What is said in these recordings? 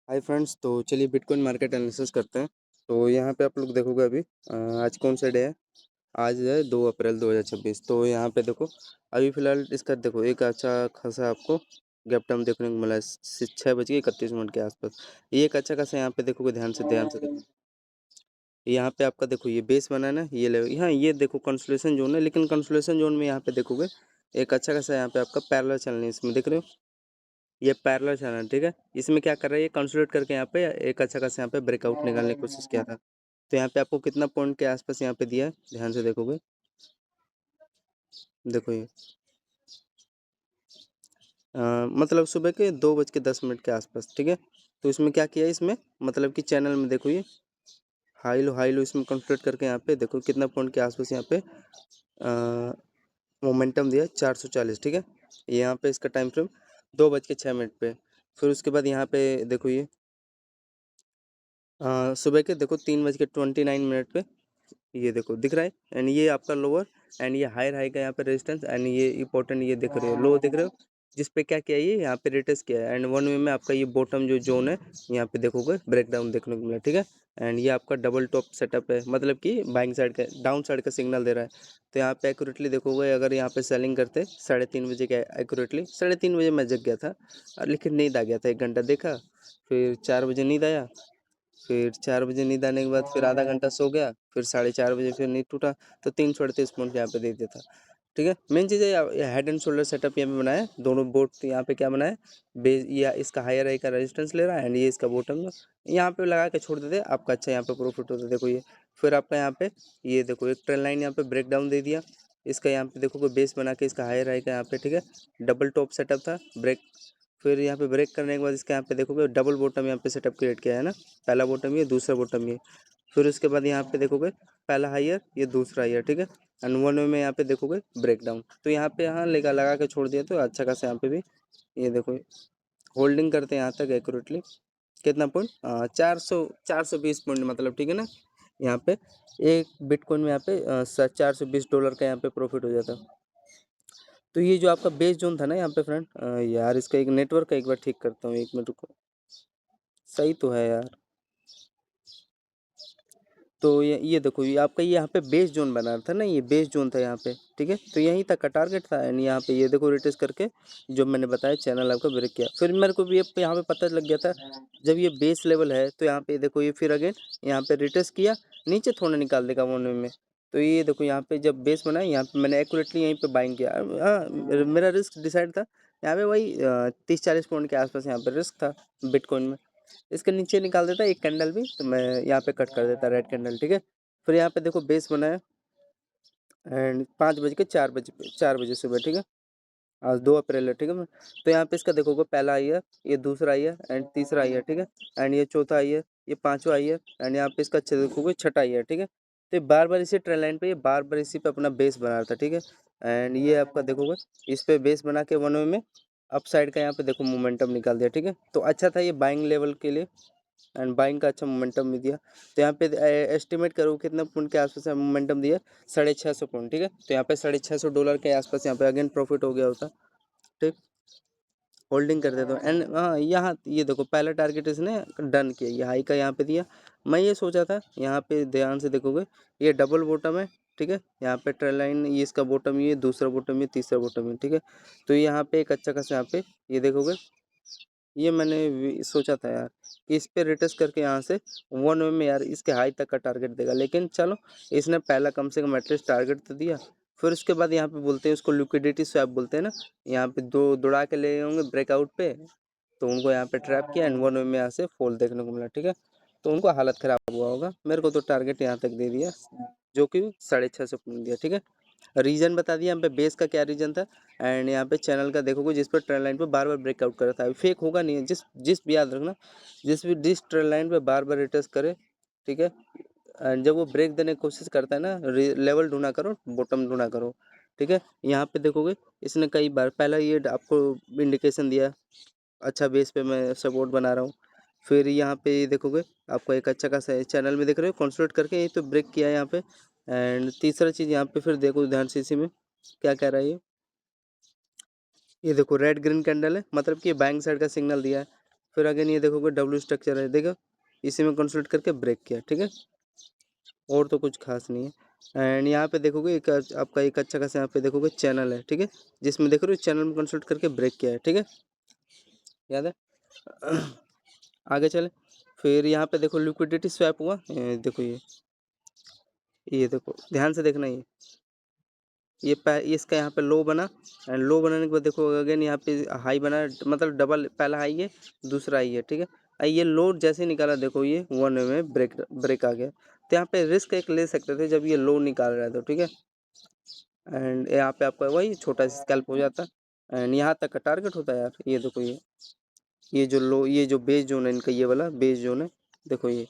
Hi friends, तो चलिए bitcoin market analysis करते हैं। तो यहाँ पे आप लोग देखोगे अभी आज कौन सा डे है। आज है 2 अप्रैल 2026। तो यहाँ पे देखो अभी फ़िलहाल इसका देखो एक अच्छा खासा आपको गैप डाउन देखने को मिला है 6:31 के आसपास। ये एक अच्छा खासा यहाँ पे देखोगे, ध्यान से देखो। यहाँ पे आपका देखो ये बेस बना है ना, ये ले यहाँ ये देखो कंसोलिडेशन जोन है, लेकिन कंसोलिडेशन जोन में यहाँ पे देखोगे एक अच्छा खासा यहाँ पे आपका पैरेलल चैनल है, इसमें देख रहे हो ये पैरेलल चैनल, ठीक है। इसमें क्या कर रहा है, ये कंसोलिडेट करके यहाँ पे एक अच्छा खासा यहाँ पे ब्रेकआउट निकालने की कोशिश किया था। तो यहाँ पे आपको कितना पॉइंट के आसपास यहाँ पे दिया है, ध्यान से देखोगे। देखो ये मतलब सुबह के 2:10 के आसपास, ठीक है। तो इसमें क्या किया है, इसमें मतलब कि चैनल में देखो ये हाई लो इसमें कंसोलिडेट करके यहाँ पे देखो कितना पॉइंट के आसपास यहाँ पे मोमेंटम दिया 440, ठीक है। यहाँ पे इसका टाइम फ्रेम 2:06 पे। फिर उसके बाद यहाँ पे देखो ये सुबह के देखो 3:29 पे ये देखो दिख रहा है। एंड ये आपका लोअर एंड ये हायर हाई का यहाँ पे रेजिस्टेंस एंड ये इंपॉर्टेंट ये दिख रहे हो लो दिख रहे हो, जिस पे क्या किया ये यहाँ पे रिटेस्ट किया है। एंड 1 वे में आपका ये बॉटम जो जोन है यहाँ पे देखोगे ब्रेक डाउन देखने को मिला, ठीक है। एंड ये आपका डबल टॉप सेटअप है, मतलब कि बाइंग साइड का डाउन साइड का सिग्नल दे रहा है। तो यहाँ पे एक्यूरेटली देखोगे, अगर यहाँ पे सेलिंग करते 3:30 के एक्यूरेटली 3:30 मैं जग गया था, लेकिन नींद आ गया था, 1 घंटा देखा, फिर 4 नींद आया, फिर 4 नींद आने के बाद फिर आधा घंटा सो गया, फिर 4:30 फिर नींद टूटा। तो 338 पॉइंट यहाँ पे दे दिया था, ठीक है। मेन चीज़ है हेड एंड शोल्डर सेटअप यहाँ पे बनाया है, दोनों बोट यहाँ पे क्या बनाया है बेस, या इसका हायर हाई का रेजिस्टेंस ले रहा है एंड ये इसका बॉटम यहाँ पे लगा के छोड़ देते, आपका अच्छा यहाँ पे प्रॉफिट होता है। देखो ये फिर आपका यहाँ पे ये देखो एक ट्रेल लाइन यहाँ पे ब्रेक डाउन दे दिया, इसका यहाँ पे देखो कोई बेस बना के इसका हायर हाई का यहाँ पे, ठीक है, डबल टॉप सेटअप था ब्रेक। फिर यहाँ पे ब्रेक करने के बाद इसका यहाँ पे देखोगे डबल बॉटम यहाँ पे सेटअप क्रिएट किया है ना, पहला बॉटम ये दूसरा बॉटम ये। फिर उसके बाद यहाँ पे देखोगे पहला हायर ये दूसरा हायर, ठीक है। एंड 1 वे में यहाँ पे देखोगे ब्रेक डाउन। तो यहाँ पे यहाँ लगा के छोड़ दिया, तो अच्छा खासा यहाँ पे भी ये देखो होल्डिंग करते हैं यहाँ तक एक्यूरेटली कितना पॉइंट 420 पॉइंट, मतलब ठीक है ना। यहाँ पे एक बिटकॉइन में यहाँ पे $420 का यहाँ पे प्रॉफिट हो जाता। तो ये जो आपका बेस जोन था ना यहाँ पे फ्रेंड, यार इसका एक नेटवर्क का एक बार ठीक करता हूँ, 1 मिनट रुको। सही तो है यार। तो ये देखो ये आपका ये यहाँ पे बेस जोन बना था ना, ये बेस जोन था यहाँ पे, ठीक है। तो यहीं तक का टारगेट था एंड यहाँ पे ये देखो रिटेस्ट करके जो मैंने बताया चैनल आपका ब्रेक किया। फिर मेरे को भी ये यहाँ पे पता लग गया था, जब ये बेस लेवल है तो यहाँ पे देखो ये फिर अगेन यहाँ पे रिटेस्ट किया, नीचे थोड़ा निकाल देगा 1 वे में। तो ये देखो यहाँ पे जब बेस बना यहाँ पे मैंने एक्यूरेटली यहीं पे बाइंग किया। हाँ, मेरा रिस्क डिसाइड था यहाँ पे वही 30-40 पॉइंट के आसपास यहाँ पे रिस्क था बिटकॉइन में। इसके नीचे निकाल देता एक कैंडल भी, तो मैं यहाँ पे कट कर देता रेड कैंडल, ठीक है। फिर यहाँ पे देखो बेस बनाया एंड 5 बज के 4 बजे सुबह, ठीक है। आज 2 अप्रैल है, ठीक है। तो यहाँ पे इसका देखोगे पहला आई है, ये दूसरा आई है एंड तीसरा आई है, ठीक है। एंड ये चौथा आई है, ये पांचवा आई है एंड यहाँ पे इसका देखोगे छठा आई है, ठीक है। तो ये बार बार इसी ट्रेन लाइन पे ये बार बार इसी पे अपना बेस बना रहा था, ठीक है। एंड ये आपका देखोगे इस पे बेस बना के 1 वे में अप साइड का यहाँ पे देखो मोमेंटम निकाल दिया, ठीक है। तो अच्छा था ये बाइंग लेवल के लिए एंड बाइंग का अच्छा मोमेंटम भी दिया। तो यहाँ पे एस्टिमेट करो कितना पॉइंट के आसपास मोमेंटम दिया, 650 पॉइंट, ठीक है। तो यहाँ पे $650 के आसपास यहाँ पे अगेन प्रॉफिट हो गया होता, ठीक। होल्डिंग कर देता हूँ एंड हाँ यहाँ ये देखो पहला टारगेट इसने डन किया, ये हाई का यहाँ पे दिया। मैं ये सोचा था यहाँ पे ध्यान से देखोगे ये डबल बॉटम है, ठीक है। यहाँ पे ट्रेल लाइन ये इसका बॉटम, ये दूसरा बॉटम, ये तीसरा बॉटम है, ठीक है। तो यहाँ पे एक अच्छा खासा यहाँ पे ये देखोगे ये मैंने सोचा था यार कि इस पे रिटेस्ट करके यहाँ से 1 वे में यार इसके हाई तक का टारगेट देगा, लेकिन चलो इसने पहला कम से कम एटलीस्ट टारगेट तो दिया। फिर उसके बाद यहाँ पे बोलते हैं उसको लिक्विडिटी स्वैप बोलते हैं ना, यहाँ पे दो दौड़ा के ले होंगे ब्रेकआउट पे, तो उनको यहाँ पे ट्रैप किया एंड 1 वे में यहाँ से फॉल देखने को मिला, ठीक है। तो उनको हालत ख़राब हुआ होगा, मेरे को तो टारगेट यहाँ तक दे दिया जो कि 650 दिया, ठीक है। रीजन बता दिया यहाँ पे बेस का क्या रीजन था एंड यहाँ पे चैनल का देखोगे जिस पर ट्रेंड लाइन पे बार बार ब्रेकआउट कर रहा था, फेक होगा नहीं है, जिस जिस भी याद रखना जिस ट्रेंड लाइन पे बार बार रिटेस्ट करे, ठीक है। एंड जब वो ब्रेक देने की कोशिश करता है ना, लेवल ढूंढा करो, बॉटम ढूंढा करो, ठीक है। यहाँ पे देखोगे इसने कई बार पहला ये आपको इंडिकेशन दिया, अच्छा बेस पे मैं सपोर्ट बना रहा हूँ। फिर यहाँ पे ये देखोगे आपको एक अच्छा खासा चैनल में देख रहे हो कंसोलिडेट करके ये तो ब्रेक किया है यहाँ पे। एंड तीसरा चीज़ यहाँ पे फिर देखो ध्यान से इसी में क्या कह रहा है ये देखो रेड ग्रीन कैंडल है, मतलब कि बाइंग साइड का सिग्नल दिया है। फिर अगेन ये देखोगे डब्ल्यू स्ट्रक्चर है, देखो इसी में कंसोलिडेट करके ब्रेक किया, ठीक है, और तो कुछ खास नहीं है। एंड यहाँ पे देखोगे एक आपका एक अच्छा खासा यहाँ पे देखोगे चैनल है, ठीक है, जिसमें देख रहे हो चैनल में कंसोलिडेट करके ब्रेक किया है, ठीक है, याद है। आगे चले, फिर यहाँ पे देखो लिक्विडिटी स्वैप हुआ, देखो ये देखो ध्यान से देखना, ये इसका यहाँ पे लो बना, एंड लो बनाने के बाद देखो अगेन यहाँ पे हाई बना, मतलब डबल, पहला हाई है दूसरा हाई है, ठीक है। ये लो जैसे निकाला देखो ये वन वे में ब्रेक ब्रेक आ गया, तो यहाँ पे रिस्क एक ले सकते थे जब ये लो निकाल रहा था, ठीक है। एंड यहाँ पे आपका वही छोटा सा स्कैल्प हो जाता, एंड यहाँ तक का टारगेट होता है यार। ये देखो ये जो लो, ये जो बेस जोन है इनका, ये वाला बेस जोन है, देखो ये,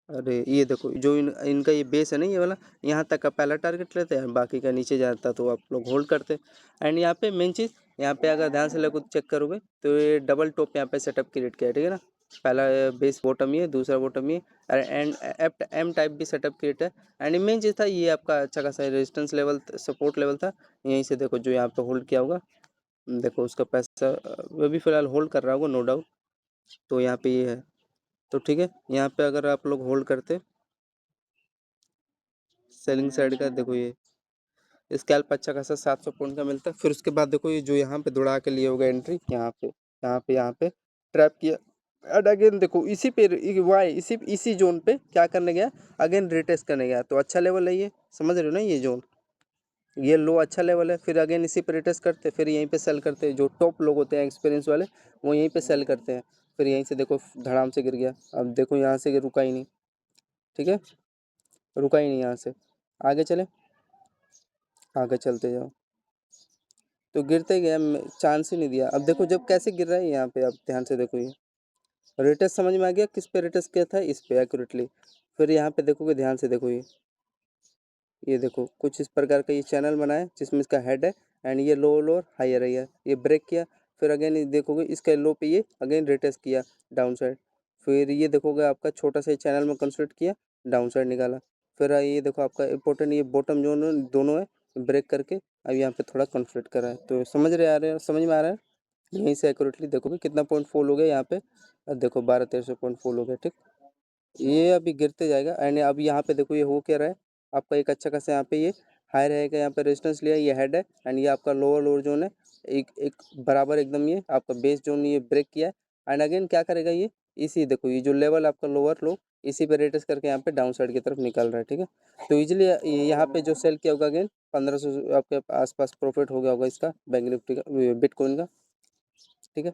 अरे ये देखो जो इनका ये बेस है ना ये वाला, यहाँ तक का पहला टारगेट लेते हैं, बाकी का नीचे जाता तो आप लोग होल्ड करते। एंड यहाँ पे मेन चीज़, यहाँ पे अगर ध्यान से लोग चेक करोगे तो ये डबल टॉप यहाँ पे सेटअप क्रिएट किया है, ठीक है ना। पहला बेस बॉटम ये, दूसरा बॉटम ये, एंड एम टाइप भी सेटअप क्रिएट है। एंड मेन चीज़ था ये आपका अच्छा खासा रेजिस्टेंस लेवल, सपोर्ट लेवल था, यहीं से देखो जो यहाँ पे होल्ड किया होगा, देखो उसका पैसा वो भी फिलहाल होल्ड कर रहा होगा नो डाउट, तो यहाँ पे ये है, तो ठीक है। यहाँ पे अगर आप लोग होल्ड करते सेलिंग साइड का, देखो ये स्कैल्प अच्छा खासा 700 पॉइंट का मिलता है। फिर उसके बाद देखो ये जो यहाँ पे दौड़ा के लिए होगा एंट्री, यहाँ पे ट्रैप किया, एंड अगेन देखो इसी पे वाई इसी जोन पे क्या करने गया, अगेन रिटेस्ट करने गया, तो अच्छा लेवल है ये, समझ रहे हो ना, ये जोन, ये लो अच्छा लेवल है, फिर अगेन इसी पे रिटेस्ट करते, फिर यहीं पे सेल करते हैं, जो टॉप लोग होते हैं एक्सपीरियंस वाले वो यहीं पे सेल करते हैं, फिर यहीं से देखो धड़ाम से गिर गया, अब देखो यहाँ से रुका ही नहीं, ठीक है, रुका ही नहीं यहाँ से, आगे चले, आगे चलते जाओ, तो गिरते गया, चांस ही नहीं दिया। अब देखो जब कैसे गिर रहा है यहाँ पे, आप ध्यान से देखो, ये रेटेस समझ में आ गया किस पे रेटेस किया था, इस पे एक्यूरेटली। फिर यहाँ पे देखोगे ध्यान से देखो, ये देखो कुछ इस प्रकार का ये चैनल बना है जिसमें इसका हेड है, एंड ये लो लोअर हायर है, ये ब्रेक किया, फिर अगेन ये देखोगे इसका लो पे ये अगेन रेटेस किया डाउन साइड, फिर ये देखोगे आपका छोटा सा चैनल में कंसोलिडेट किया, डाउन साइड निकाला, फिर ये देखो आपका इंपॉर्टेंट ये बॉटम जोन दोनों है, ब्रेक करके अब यहाँ पे थोड़ा कंसोलिडेट करा है, तो समझ रहे आ रहे हैं, समझ में आ रहा है। यहीं से एक्यूरेटली देखोगे कितना पॉइंट फॉल हो गया यहाँ पे, अब देखो 1200-1300 पॉइंट फॉल हो गया, ठीक। ये अभी गिरते जाएगा, एंड अब यहाँ पे देखो ये हो क्या रहा है, आपका एक अच्छा खासा यहाँ पे ये हाई रहेगा, यहाँ पे रेजिस्टेंस लिया, ये हेड है, एंड ये आपका लोअर जोन है, एक एक बराबर एकदम, ये आपका बेस जोन ये ब्रेक किया है, एंड अगेन क्या करेगा ये, इसी देखो ये जो लेवल आपका लोअर लो, इसी पे रेटेस करके यहाँ पे डाउन साइड की तरफ निकल रहा है, ठीक है। तो इजिली यहाँ पे जो सेल किया होगा अगेन 1500 आपके आसपास प्रॉफिट हो गया होगा इसका बैंक निफ्टी का, बिटकॉइन का, ठीक है।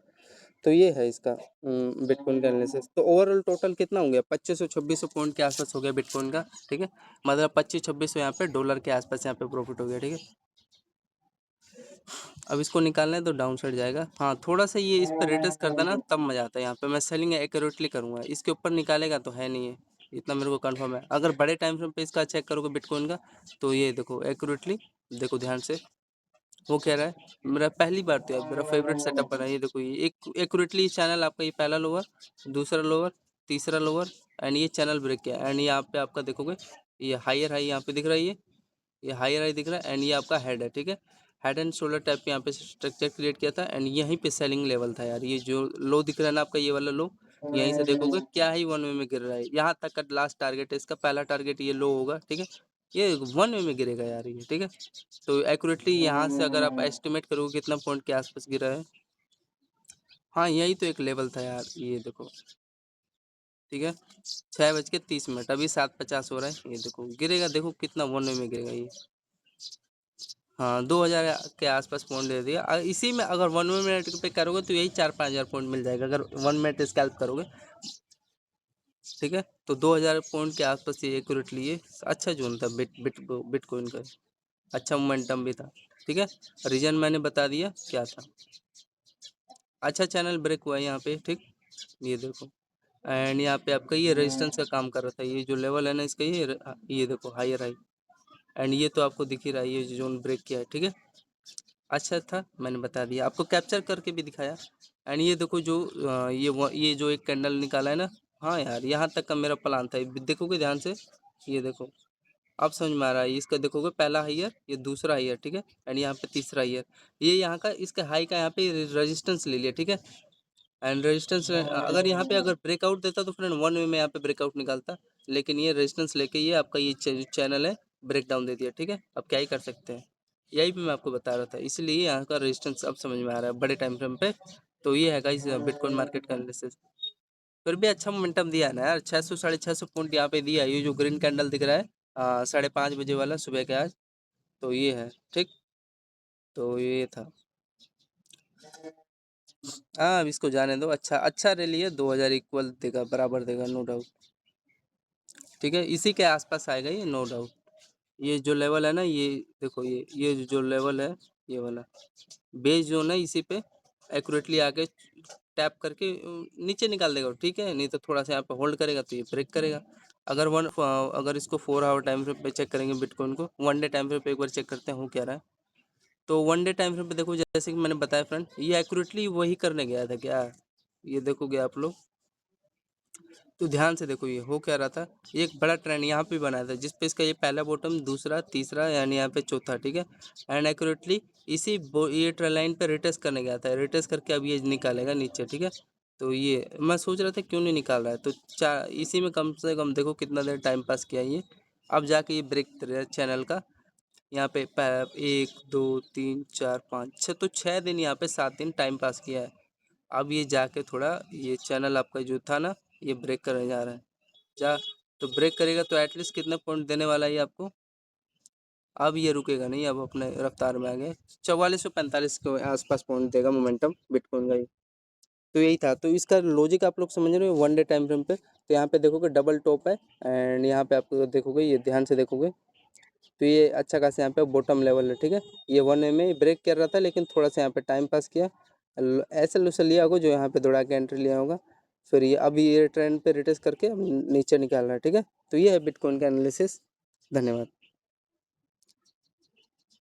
तो ये है इसका बिटकॉइन का एनालिसिस। तो ओवरऑल टोटल कितना हो गया, 2500-2600 पॉइंट के आसपास हो गया बिटकॉइन का, ठीक है, मतलब 2500-2600 यहाँ पे डॉलर के आसपास यहाँ पे प्रॉफिट हो गया, ठीक है। अब इसको निकालना है तो डाउन साइड जाएगा, हाँ थोड़ा सा ये इस पर रेटस करता ना तब मजा आता है, यहाँ पे मैं सेलिंग एक्यूरेटली करूँगा, इसके ऊपर निकालेगा तो है नहीं है, इतना मेरे को कंफर्म है। अगर बड़े टाइम फ्रेम पे इसका चेक करोगे बिटकॉइन का, तो ये देखो एक्यूरेटली देखो ध्यान से, वो कह रहा है, मेरा पहली बार तो यार मेरा फेवरेट सेटअप बना है, ये देखो ये एक एक्यूरेटली चैनल आपका, ये पहला लोअर, दूसरा लोअर, तीसरा लोअर, एंड ये चैनल ब्रेक किया, एंड यहाँ पे आपका देखोगे ये हायर हाई यहाँ पे दिख रहा है, ये हायर हाई दिख रहा है, एंड ये आपका हेड है, ठीक है, हेड एंड शोल्डर टाइप पे यहाँ पे स्ट्रक्चर क्रिएट किया था, एंड यहीं पे सेलिंग लेवल था यार, ये जो लो दिख रहा है ना आपका, ये वाला लो, यहीं से देखोगे क्या ही वन वे में गिर रहा है, यहाँ तक का लास्ट टारगेट है इसका, पहला टारगेट ये लो होगा, ठीक है, ये वन वे में गिरेगा यार ये, ठीक है। तो एक्यूरेटली यहाँ से अगर आप एस्टिमेट करोगे कितना पॉइंट के आसपास गिरा है, हाँ यही तो एक लेवल था यार, ये देखो, ठीक है, 6:30 अभी 7:50 हो रहा है, ये देखो गिरेगा, देखो कितना वन वे में गिरेगा ये, हाँ 2000 के आसपास पॉइंट दे दिया, इसी में अगर 1 मिनट पे करोगे तो यही 4-5 हज़ार पॉइंट मिल जाएगा, अगर 1 मिनट स्कैल्प करोगे, ठीक है। तो 2000 पॉइंट के आसपास ये एक्यूरेटली ये अच्छा जोन था बिटकॉइन का, अच्छा मोमेंटम भी था, ठीक है। रीजन मैंने बता दिया क्या था, अच्छा चैनल ब्रेक हुआ है यहाँ पे, ठीक, ये देखो, एंड यहाँ पे आपका ये रेजिस्टेंस का काम कर रहा था, ये जो लेवल है ना इसका, ये देखो हायर हाई, एंड ये तो आपको दिख ही रहा है ये जोन ब्रेक किया है, ठीक है। अच्छा था, मैंने बता दिया आपको, कैप्चर करके भी दिखाया, एंड ये देखो जो ये जो एक कैंडल निकाला है ना, हाँ यार यहाँ तक का मेरा प्लान था, देखोगे ध्यान से, ये देखो अब समझ में आ रहा है। इसका देखोगे पहला हाईयर, ये दूसरा हाईयर, ठीक है, एंड यहाँ पे तीसरा हाईयर, ये यहाँ का इसका हाई का यहाँ पे रेजिस्टेंस ले लिया, ठीक है। एंड रेजिस्टेंस अगर यहाँ पे अगर ब्रेकआउट देता तो फ्रेंड 1 वे में यहाँ पे ब्रेकआउट निकालता, लेकिन ये रेजिस्टेंस लेके ये आपका ये चैनल है ब्रेक डाउन दे दिया, ठीक है। अब क्या ही कर सकते हैं, यही भी मैं आपको बता रहा था, इसलिए यहाँ का रेजिस्टेंस अब समझ में आ रहा है बड़े टाइम फ्रेम पे। तो ये है गाइस बिटकॉइन मार्केट का एनालिसिस। फिर भी अच्छा मोमेंटम दिया है ना यार, 600 650 पॉइंट यहाँ पे दिया है। ये जो ग्रीन कैंडल दिख रहा है 5:30 बजे वाला सुबह के आज, तो ये है ठीक। तो ये था, हाँ अब इसको जाने दो। अच्छा अच्छा रैली है, 2000 इक्वल देगा, बराबर देगा, नो डाउट, ठीक है। इसी के आसपास आएगा ये, नो डाउट। ये जो लेवल है ना, ये देखो, ये जो लेवल है, ये वाला बेस जोन है, इसी पे एक्यूरेटली आके टैप करके नीचे निकाल देगा, ठीक है। नहीं तो थोड़ा सा यहाँ पे होल्ड करेगा तो ये ब्रेक करेगा। अगर इसको 4 आवर टाइम फ्रेम पे चेक करेंगे बिटकॉइन को, 1 डे टाइम फ्रेम पे एक बार चेक करते हैं हो क्या रहा है। तो 1 डे टाइम फ्रेम पे देखो, जैसे कि मैंने बताया फ्रेंड, ये एक्यूरेटली वही करने गया था क्या, ये देखोगे आप लोग तो ध्यान से देखो, ये हो क्या रहा था, ये एक बड़ा ट्रेंड यहाँ पे बनाया था, जिस पे इसका ये पहला बॉटम, दूसरा, तीसरा, यानी यहाँ पे चौथा, ठीक है। एंड एक्यूरेटली इसी ये ट्रेंड लाइन पे रिटेस्ट करने गया था, रिटेस्ट करके अब ये निकालेगा नीचे, ठीक है। तो ये मैं सोच रहा था क्यों नहीं निकाल रहा है, तो इसी में कम से कम देखो कितना देर टाइम पास किया ये। अब जाके ये ब्रेक चैनल का यहाँ पे 1 2 3 4 5 6, तो 6 दिन यहाँ पे 7 दिन टाइम पास किया है। अब ये जाके थोड़ा ये चैनल आपका जो था ना, ये ब्रेक करने जा रहा है, जा तो ब्रेक करेगा तो एटलीस्ट कितने पॉइंट देने वाला है ये आपको। अब ये रुकेगा नहीं, अब अपने रफ्तार में आ गए, 4445 के आसपास पॉइंट देगा मोमेंटम बिटकॉइन का ये। तो यही था, तो इसका लॉजिक आप लोग समझ रहे हो 1 डे टाइम फ्रेम पे। तो यहाँ पे देखोगे डबल टॉप है, एंड यहाँ पे आपको देखोगे, ये ध्यान से देखोगे तो ये अच्छा खासा यहाँ पे बॉटम लेवल है, ठीक है। ये 1 में ब्रेक कर रहा था, लेकिन थोड़ा सा यहाँ पे टाइम पास किया, ऐसा लूसा लिया होगा जो यहाँ पे दौड़ा के एंट्री लिया होगा। फिर ये अभी ये ट्रेंड पे रिटेस्ट करके अब नीचे निकाल रहा है, ठीक है। तो ये है बिटकॉइन का एनालिसिस। धन्यवाद।